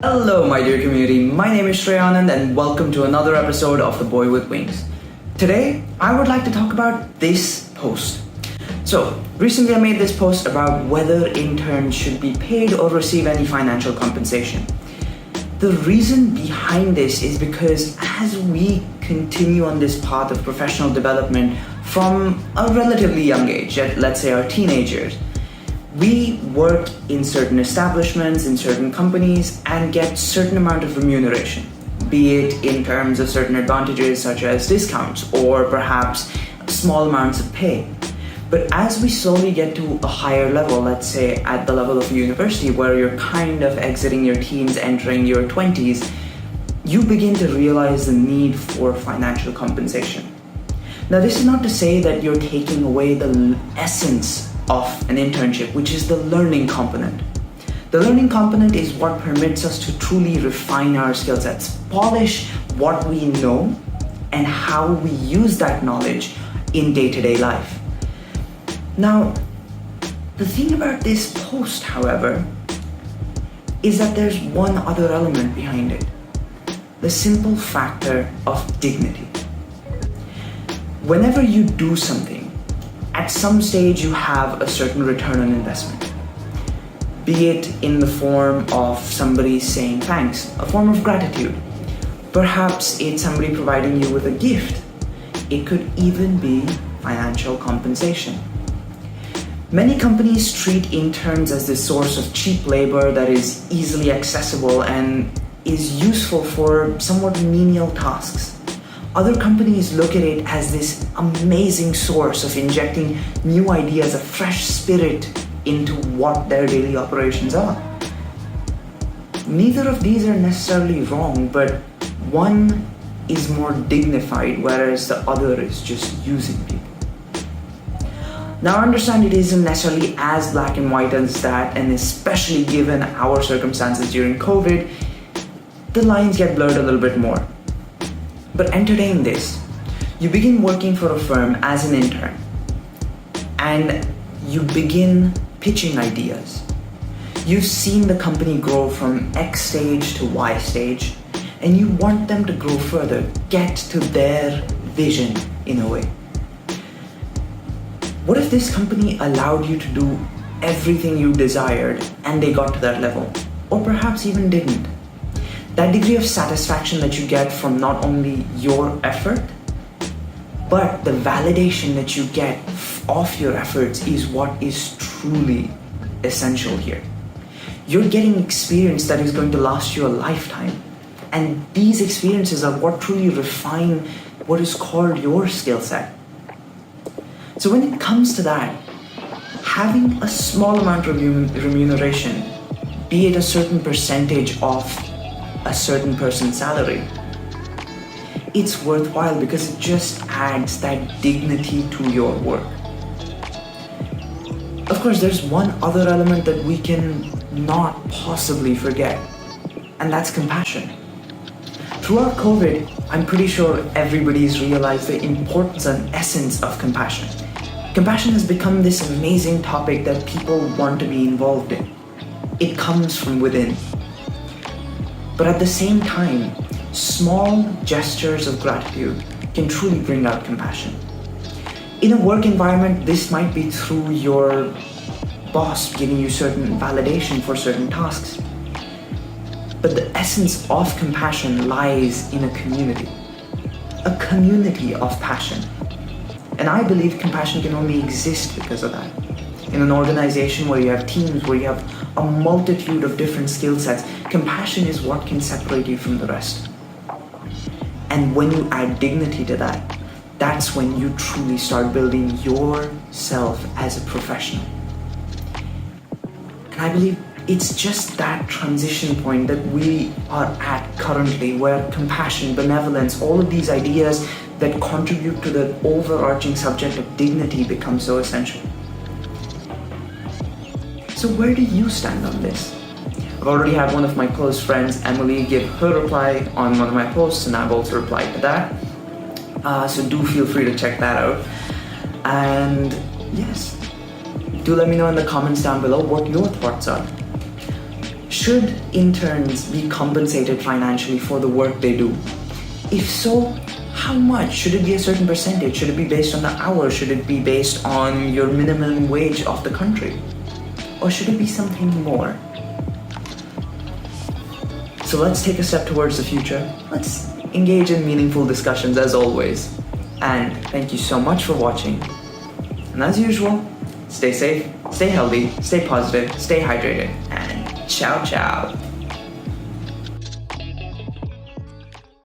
Hello my dear community, my name is Shreyanand and welcome to another episode of The Boy with Wings. Today, I would like to talk about this post. So, recently I made this post about whether interns should be paid or receive any financial compensation. The reason behind this is because as we continue on this path of professional development from a relatively young age, let's say our teenagers, we work in certain establishments, in certain companies, and get certain amount of remuneration, be it in terms of certain advantages such as discounts or perhaps small amounts of pay. But as we slowly get to a higher level, let's say at the level of university where you're kind of exiting your teens, entering your 20s, you begin to realize the need for financial compensation. Now, this is not to say that you're taking away the essence of an internship, which is the learning component. The learning component is what permits us to truly refine our skill sets, polish what we know, and how we use that knowledge in day-to-day life. Now, the thing about this post, however, is that there's one other element behind it. The simple factor of dignity. Whenever you do something, at some stage you have a certain return on investment. Be it in the form of somebody saying thanks, a form of gratitude. Perhaps it's somebody providing you with a gift. It could even be financial compensation. Many companies treat interns as this source of cheap labor that is easily accessible and is useful for somewhat menial tasks. Other companies look at it as this amazing source of injecting new ideas, a fresh spirit into what their daily operations are. Neither of these are necessarily wrong, but one is more dignified, whereas the other is just using people. Now, I understand it isn't necessarily as black and white as that, and especially given our circumstances during COVID, the lines get blurred a little bit more. But entertain this. You begin working for a firm as an intern, and you begin pitching ideas. You've seen the company grow from X stage to Y stage, and you want them to grow further, get to their vision in a way. What if this company allowed you to do everything you desired and they got to that level? Or perhaps even didn't? That degree of satisfaction that you get from not only your effort, but the validation that you get of your efforts is what is truly essential here. You're getting experience that is going to last you a lifetime. And these experiences are what truly refine what is called your skill set. So when it comes to that, having a small amount of remuneration, be it a certain percentage of a certain person's salary, it's worthwhile because it just adds that dignity to your work. Of course, there's one other element that we can not possibly forget, and that's compassion. Throughout COVID, I'm pretty sure everybody's realized the importance and essence of compassion. Compassion has become this amazing topic that people want to be involved in. It comes from within. But at the same time, small gestures of gratitude can truly bring out compassion. In a work environment, this might be through your boss giving you certain validation for certain tasks. But the essence of compassion lies in a community of passion. And I believe compassion can only exist because of that. In an organization where you have teams, where you have a multitude of different skill sets, compassion is what can separate you from the rest. And when you add dignity to that, that's when you truly start building yourself as a professional. And I believe it's just that transition point that we are at currently, where compassion, benevolence, all of these ideas that contribute to the overarching subject of dignity become so essential. So where do you stand on this? I've already had one of my close friends, Emily, give her reply on one of my posts, and I've also replied to that. So do feel free to check that out. And yes, do let me know in the comments down below what your thoughts are. Should interns be compensated financially for the work they do? If so, how much? Should it be a certain percentage? Should it be based on the hour? Should it be based on your minimum wage of the country? Or should it be something more? So let's take a step towards the future. Let's engage in meaningful discussions as always. And thank you so much for watching. And as usual, stay safe, stay healthy, stay positive, stay hydrated, and ciao ciao.